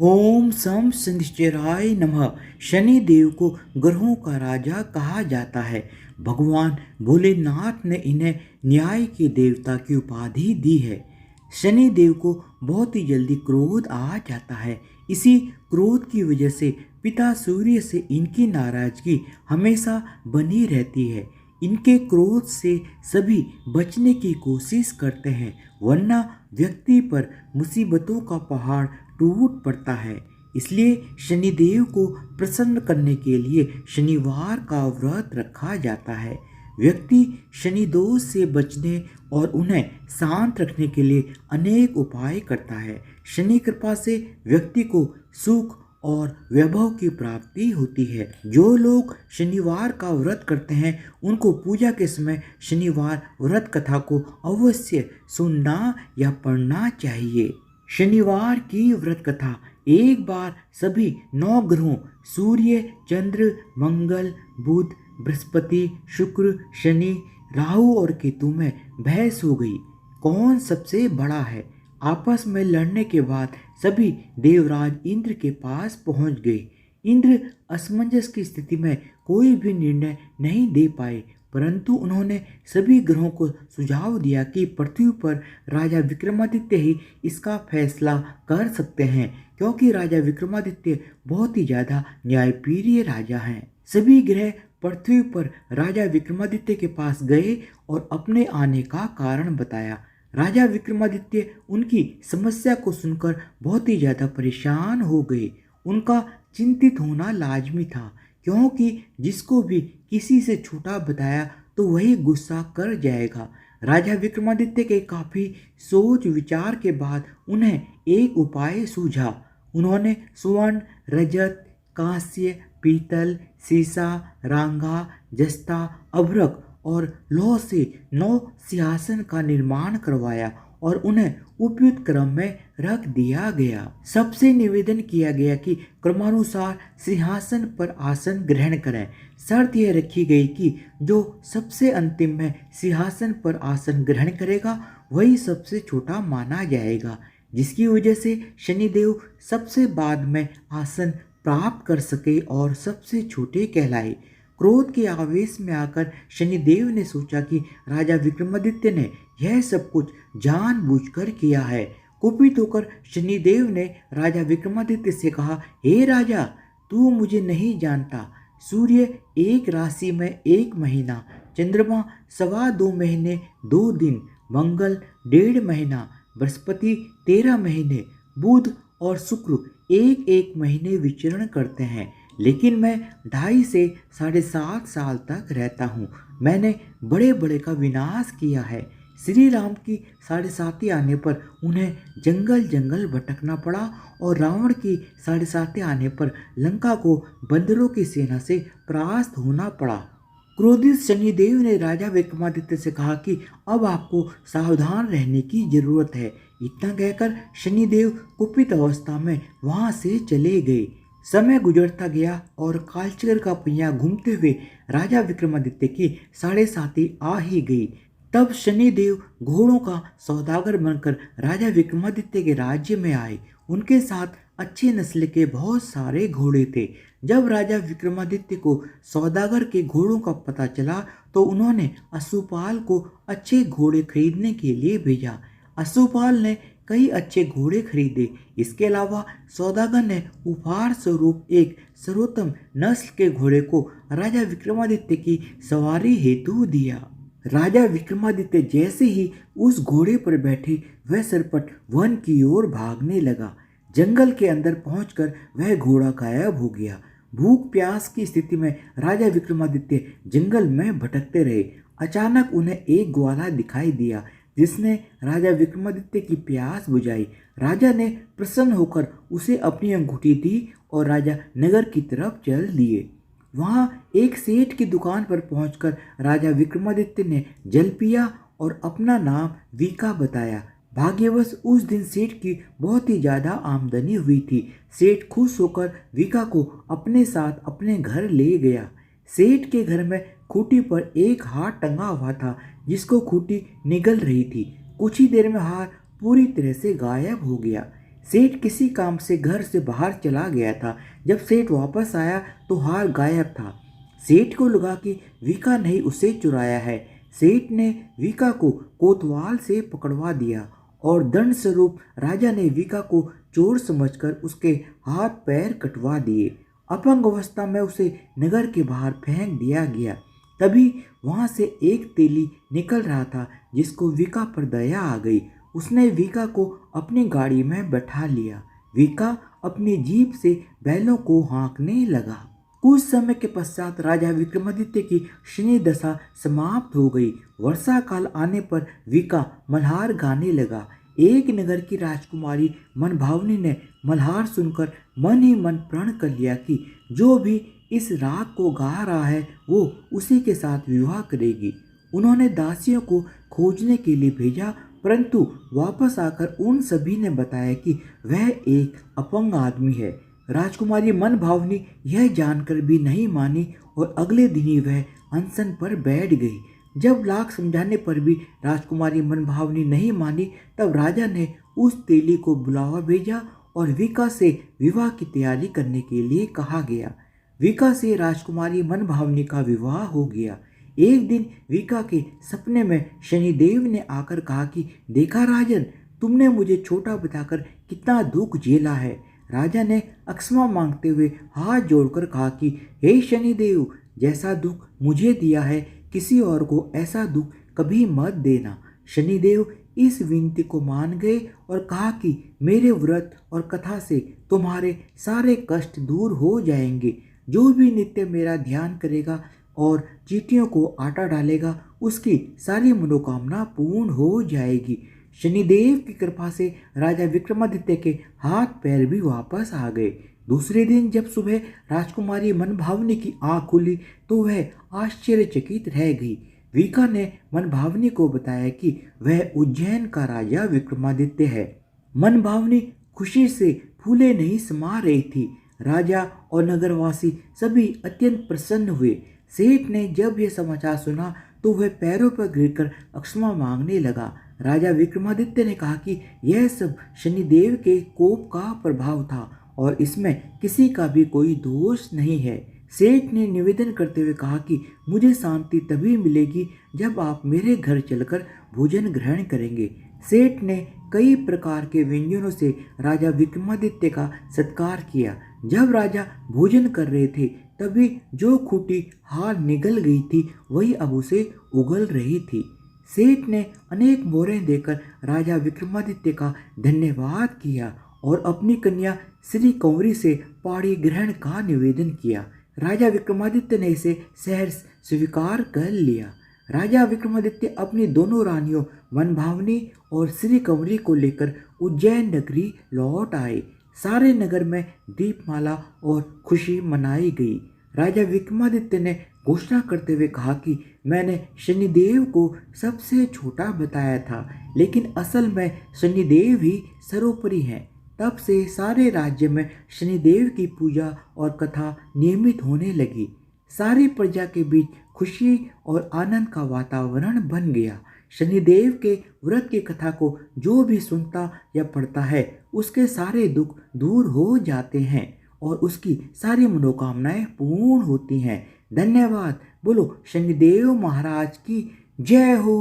ओम सम शनिश्चराय नमः। शनि देव को ग्रहों का राजा कहा जाता है। भगवान भोलेनाथ ने इन्हें न्याय के देवता की उपाधि दी है। शनि देव को बहुत ही जल्दी क्रोध आ जाता है। इसी क्रोध की वजह से पिता सूर्य से इनकी नाराजगी हमेशा बनी रहती है। इनके क्रोध से सभी बचने की कोशिश करते हैं, वरना व्यक्ति पर मुसीबतों का पहाड़ टूट पड़ता है। इसलिए शनिदेव को प्रसन्न करने के लिए शनिवार का व्रत रखा जाता है। व्यक्ति शनि दोष से बचने और उन्हें शांत रखने के लिए अनेक उपाय करता है। शनि कृपा से व्यक्ति को सुख और वैभव की प्राप्ति होती है। जो लोग शनिवार का व्रत करते हैं उनको पूजा के समय शनिवार व्रत कथा को अवश्य सुनना या पढ़ना चाहिए। शनिवार की व्रत कथा एक बार सभी 9 ग्रहों सूर्य, चंद्र, मंगल, बुध, बृहस्पति, शुक्र, शनि, राहु और केतु में बहस हो गई। कौन सबसे बड़ा है? आपस में लड़ने के बाद सभी देवराज इंद्र के पास पहुंच गए। इंद्र असमंजस की स्थिति में कोई भी निर्णय नहीं दे पाए, परंतु उन्होंने सभी ग्रहों को सुझाव दिया कि पृथ्वी पर राजा विक्रमादित्य ही इसका फैसला कर सकते हैं, क्योंकि राजा विक्रमादित्य बहुत ही ज़्यादा न्यायप्रिय राजा हैं। सभी ग्रह पृथ्वी पर राजा विक्रमादित्य के पास गए और अपने आने का कारण बताया। राजा विक्रमादित्य उनकी समस्या को सुनकर बहुत ही ज़्यादा परेशान हो गए। उनका चिंतित होना लाजमी था, क्योंकि जिसको भी किसी से छोटा बताया तो वही गुस्सा कर जाएगा। राजा विक्रमादित्य के काफ़ी सोच विचार के बाद उन्हें एक उपाय सूझा। उन्होंने स्वर्ण, रजत, कांस्य, पीतल, सीसा, रांगा, जस्ता, अभ्रक और लौह से 9 सिंहासन का निर्माण करवाया और उन्हें उपयुक्त क्रम में रख दिया गया। सबसे निवेदन किया गया कि क्रमानुसार सिंहासन पर आसन ग्रहण करें। शर्त यह रखी गई कि जो सबसे अंतिम में सिंहासन पर आसन ग्रहण करेगा वही सबसे छोटा माना जाएगा, जिसकी वजह से शनिदेव सबसे बाद में आसन प्राप्त कर सके और सबसे छोटे कहलाए। क्रोध के आवेश में आकर शनिदेव ने सोचा कि राजा विक्रमादित्य ने यह सब कुछ जानबूझकर किया है। कुपित होकर शनिदेव ने राजा विक्रमादित्य से कहा, हे राजा, तू मुझे नहीं जानता। सूर्य एक राशि में 1 महीना, चंद्रमा 2.25 महीने 2 दिन, मंगल 1.5 महीना, बृहस्पति 13 महीने, बुध और शुक्र 1-1 महीने विचरण करते हैं, लेकिन मैं 2.5 से 7.5 साल तक रहता हूँ। मैंने बड़े बड़े का विनाश किया है। श्री राम की 7.5 आने पर उन्हें जंगल जंगल भटकना पड़ा और रावण की 7.5 आने पर लंका को बंदरों की सेना से परास्त होना पड़ा। क्रोधित शनिदेव ने राजा विक्रमादित्य से कहा कि अब आपको सावधान रहने की जरूरत है। इतना कहकर शनिदेव कुपित अवस्था में वहां से चले गए। समय गुजरता गया और कालचक्र का पहिया घूमते हुए राजा विक्रमादित्य की 7.5 आ ही गई। तब शनिदेव घोड़ों का सौदागर बनकर राजा विक्रमादित्य के राज्य में आए। उनके साथ अच्छे नस्ल के बहुत सारे घोड़े थे। जब राजा विक्रमादित्य को सौदागर के घोड़ों का पता चला तो उन्होंने अश्वपाल को अच्छे घोड़े खरीदने के लिए भेजा। अश्वपाल ने कई अच्छे घोड़े खरीदे। इसके अलावा सौदागर ने उपहार स्वरूप एक सर्वोत्तम नस्ल के घोड़े को राजा विक्रमादित्य की सवारी हेतु दिया। राजा विक्रमादित्य जैसे ही उस घोड़े पर बैठे वह सरपट वन की ओर भागने लगा। जंगल के अंदर पहुंचकर वह घोड़ा गायब हो गया। भूख प्यास की स्थिति में राजा विक्रमादित्य जंगल में भटकते रहे। अचानक उन्हें एक ग्वाला दिखाई दिया, जिसने राजा विक्रमादित्य की प्यास बुझाई। राजा ने प्रसन्न होकर उसे अपनी अंगूठी दी और राजा नगर की तरफ चल दिए। वहां एक सेठ की दुकान पर पहुंचकर राजा विक्रमादित्य ने जल पिया और अपना नाम वीका बताया। भाग्यवश उस दिन सेठ की बहुत ही ज्यादा आमदनी हुई थी। सेठ खुश होकर वीका को अपने साथ अपने घर ले गया। सेठ के घर में खूंटी पर एक हार टंगा हुआ था, जिसको खूंटी निगल रही थी। कुछ ही देर में हार पूरी तरह से गायब हो गया। सेठ किसी काम से घर से बाहर चला गया था। जब सेठ वापस आया तो हार गायब था। सेठ को लगा कि विका ने ही उसे चुराया है। सेठ ने विका को कोतवाल से पकड़वा दिया और दंड स्वरूप राजा ने विका को चोर समझकर उसके हाथ पैर कटवा दिए। अपंग अवस्था में उसे नगर के बाहर फेंक दिया गया। तभी वहां से एक तेली निकल रहा था जिसको विका पर दया आ गई। उसने विका को अपनी गाड़ी में बैठा लिया। विका अपनी जीभ से बैलों को हाँकने लगा। कुछ समय के पश्चात राजा विक्रमादित्य की शनि दशा समाप्त हो गई। वर्षा काल आने पर विका मल्हार गाने लगा। एक नगर की राजकुमारी मनभावनी ने मल्हार सुनकर मन ही मन प्रण कर लिया कि जो भी इस राग को गा रहा है वो उसी के साथ विवाह करेगी। उन्होंने दासियों को खोजने के लिए भेजा, परंतु वापस आकर उन सभी ने बताया कि वह एक अपंग आदमी है। राजकुमारी मनभावनी यह जानकर भी नहीं मानी और अगले दिन ही वह अनशन पर बैठ गई। जब लाख समझाने पर भी राजकुमारी मनभावनी नहीं मानी, तब राजा ने उस तेली को बुलावा भेजा और विका से विवाह की तैयारी करने के लिए कहा गया। विका से राजकुमारी मनभावनी का विवाह हो गया। एक दिन विका के सपने में शनिदेव ने आकर कहा कि देखा राजन, तुमने मुझे छोटा बताकर कितना दुख झेला है। राजा ने अक्षमा मांगते हुए हाथ जोड़कर कहा कि हे शनिदेव, जैसा दुख मुझे दिया है किसी और को ऐसा दुख कभी मत देना। शनिदेव इस विनती को मान गए और कहा कि मेरे व्रत और कथा से तुम्हारे सारे कष्ट दूर हो जाएंगे। जो भी नित्य मेरा ध्यान करेगा और चींटियों को आटा डालेगा उसकी सारी मनोकामना पूर्ण हो जाएगी। शनिदेव की कृपा से राजा विक्रमादित्य के हाथ पैर भी वापस आ गए। दूसरे दिन जब सुबह राजकुमारी मनभावनी की आंख खुली तो वह आश्चर्यचकित रह गई। विका ने मनभावनी को बताया कि वह उज्जैन का राजा विक्रमादित्य है। मनभावनी खुशी से फूले नहीं समा रही थी। राजा और नगरवासी सभी अत्यंत प्रसन्न हुए। सेठ ने जब यह समाचार सुना तो वह पैरों पर गिरकर क्षमा मांगने लगा। राजा विक्रमादित्य ने कहा कि यह सब शनिदेव के कोप का प्रभाव था और इसमें किसी का भी कोई दोष नहीं है। सेठ ने निवेदन करते हुए कहा कि मुझे शांति तभी मिलेगी जब आप मेरे घर चलकर भोजन ग्रहण करेंगे। सेठ ने कई प्रकार के व्यंजनों से राजा विक्रमादित्य का सत्कार किया। जब राजा भोजन कर रहे थे तभी जो खूंटी हार निगल गई थी वही अब उसे उगल रही थी। सेठ ने अनेक मोहरें देकर राजा विक्रमादित्य का धन्यवाद किया और अपनी कन्या श्री कंवरी से पाणी ग्रहण का निवेदन किया। राजा विक्रमादित्य ने इसे सहर्ष स्वीकार कर लिया। राजा विक्रमादित्य अपनी दोनों रानियों मनभावनी और श्री कंवरी को लेकर उज्जैन नगरी लौट आए। सारे नगर में दीपमाला और खुशी मनाई गई। राजा विक्रमादित्य ने घोषणा करते हुए कहा कि मैंने शनिदेव को सबसे छोटा बताया था, लेकिन असल में शनिदेव ही सर्वोपरि हैं। तब से सारे राज्य में शनिदेव की पूजा और कथा नियमित होने लगी। सारी प्रजा के बीच खुशी और आनंद का वातावरण बन गया। शनिदेव के व्रत की कथा को जो भी सुनता या पढ़ता है उसके सारे दुख दूर हो जाते हैं और उसकी सारी मनोकामनाएं पूर्ण होती हैं। धन्यवाद। बोलो शनिदेव महाराज की जय हो।